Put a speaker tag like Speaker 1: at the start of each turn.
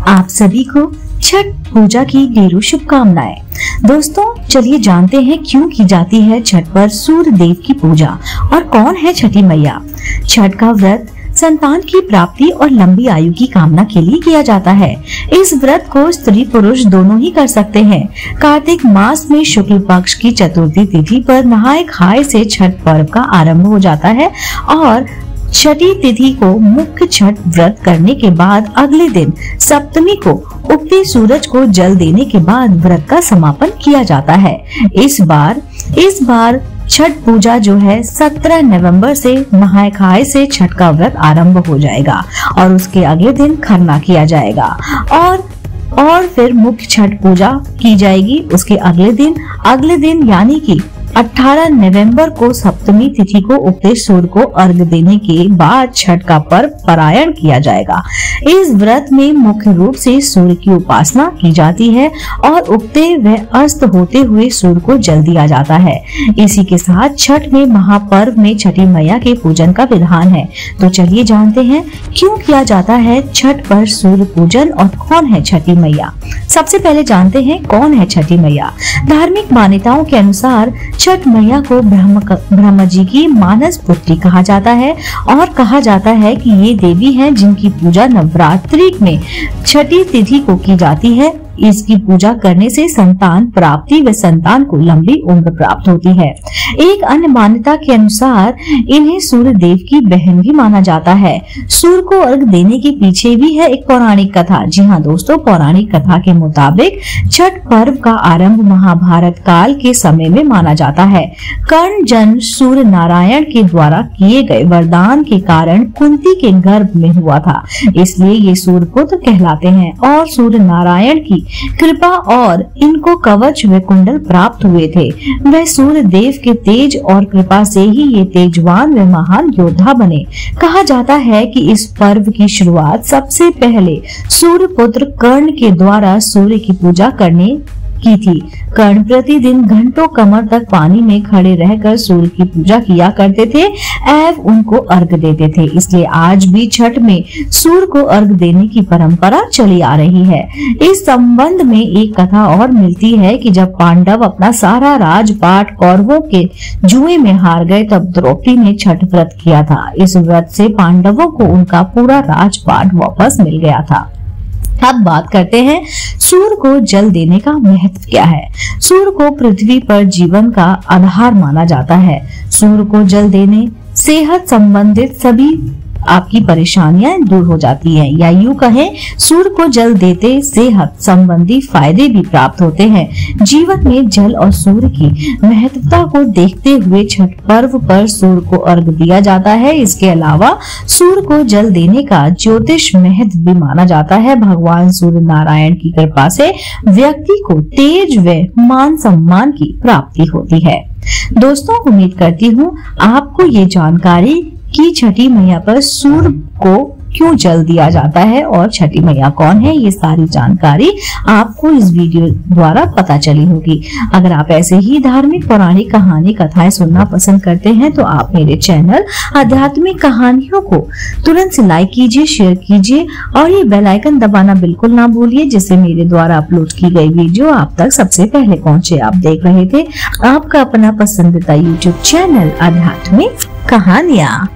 Speaker 1: आप सभी को छठ पूजा की ढेरों शुभकामनाएं। दोस्तों चलिए जानते हैं क्यों की जाती है छठ पर सूर्य देव की पूजा और कौन है छठी मैया। छठ का व्रत संतान की प्राप्ति और लंबी आयु की कामना के लिए किया जाता है। इस व्रत को स्त्री पुरुष दोनों ही कर सकते हैं। कार्तिक मास में शुक्ल पक्ष की चतुर्थी तिथि पर नहाय खाए से छठ पर्व का आरंभ हो जाता है और छठी तिथि को मुख्य छठ व्रत करने के बाद अगले दिन सप्तमी को उगते सूरज को जल देने के बाद व्रत का समापन किया जाता है। इस बार छठ पूजा जो है 17 नवंबर से नहाय खाए से छठ का व्रत आरंभ हो जाएगा और उसके अगले दिन खरना किया जाएगा और फिर मुख्य छठ पूजा की जाएगी। उसके अगले दिन यानी कि 18 नवंबर को सप्तमी तिथि को उगते सूर्य को अर्घ देने के बाद छठ का पर्व पारायण किया जाएगा। इस व्रत में मुख्य रूप से सूर्य की उपासना की जाती है और उगते व अस्त होते हुए सूर्य को जल दिया जाता है। इसी के साथ छठ में महापर्व में छठी मैया के पूजन का विधान है। तो चलिए जानते हैं क्यों किया जाता है छठ पर सूर्य पूजन और कौन है छठी मैया। सबसे पहले जानते हैं कौन है छठी मैया। धार्मिक मान्यताओं के अनुसार छठ मैया को ब्रह्मा जी की मानस पुत्री कहा जाता है और कहा जाता है कि ये देवी हैं जिनकी पूजा नवरात्रि में छठी तिथि को की जाती है। इसकी पूजा करने से संतान प्राप्ति व संतान को लंबी उम्र प्राप्त होती है। एक अन्य मान्यता के अनुसार इन्हें सूर्य देव की बहन भी माना जाता है। सूर्य को अर्घ देने के पीछे भी है एक पौराणिक कथा। जी हाँ दोस्तों, पौराणिक कथा के मुताबिक छठ पर्व का आरंभ महाभारत काल के समय में माना जाता है। कर्ण जन्म सूर्य नारायण के द्वारा किए गए वरदान के कारण कुंती के गर्भ में हुआ था, इसलिए ये सूर्य पुत्र कहलाते हैं और सूर्य नारायण की कृपा और इनको कवच व कुंडल प्राप्त हुए थे। वह सूर्य देव के तेज और कृपा से ही ये तेजवान व महान योद्धा बने। कहा जाता है कि इस पर्व की शुरुआत सबसे पहले सूर्य पुत्र कर्ण के द्वारा सूर्य की पूजा करने की थी। कर्ण प्रतिदिन घंटों कमर तक पानी में खड़े रहकर सूर्य की पूजा किया करते थे एवं उनको अर्घ देते थे। इसलिए आज भी छठ में सूर्य को अर्घ देने की परंपरा चली आ रही है। इस संबंध में एक कथा और मिलती है कि जब पांडव अपना सारा राजपाट कौरवों के जुए में हार गए तब द्रौपदी ने छठ व्रत किया था। इस व्रत से पांडवों को उनका पूरा राजपाट वापस मिल गया था। अब बात करते हैं सूर्य को जल देने का महत्व क्या है। सूर्य को पृथ्वी पर जीवन का आधार माना जाता है। सूर्य को जल देने सेहत संबंधित सभी आपकी परेशानियां दूर हो जाती हैं, या यूं कहें सूर्य को जल देते सेहत संबंधी फायदे भी प्राप्त होते हैं। जीवन में जल और सूर्य की महत्वता को देखते हुए छठ पर्व पर सूर्य को अर्घ दिया जाता है। इसके अलावा सूर्य को जल देने का ज्योतिष महत्व भी माना जाता है। भगवान सूर्य नारायण की कृपा से व्यक्ति को तेज व मान सम्मान की प्राप्ति होती है। दोस्तों उम्मीद करती हूँ आपको ये जानकारी कि छठी मैया पर सूर्य को क्यों जल दिया जाता है और छठी मैया कौन है, ये सारी जानकारी आपको इस वीडियो द्वारा पता चली होगी। अगर आप ऐसे ही धार्मिक पौराणिक कहानी कथाएं सुनना पसंद करते हैं तो आप मेरे चैनल आध्यात्मिक कहानियों को तुरंत से लाइक कीजिए, शेयर कीजिए और ये बेल आइकन दबाना बिल्कुल ना भूलिए, जिससे मेरे द्वारा अपलोड की गई वीडियो आप तक सबसे पहले पहुँचे। आप देख रहे थे आपका अपना पसंदीदा यूट्यूब चैनल आध्यात्मिक कहानियाँ।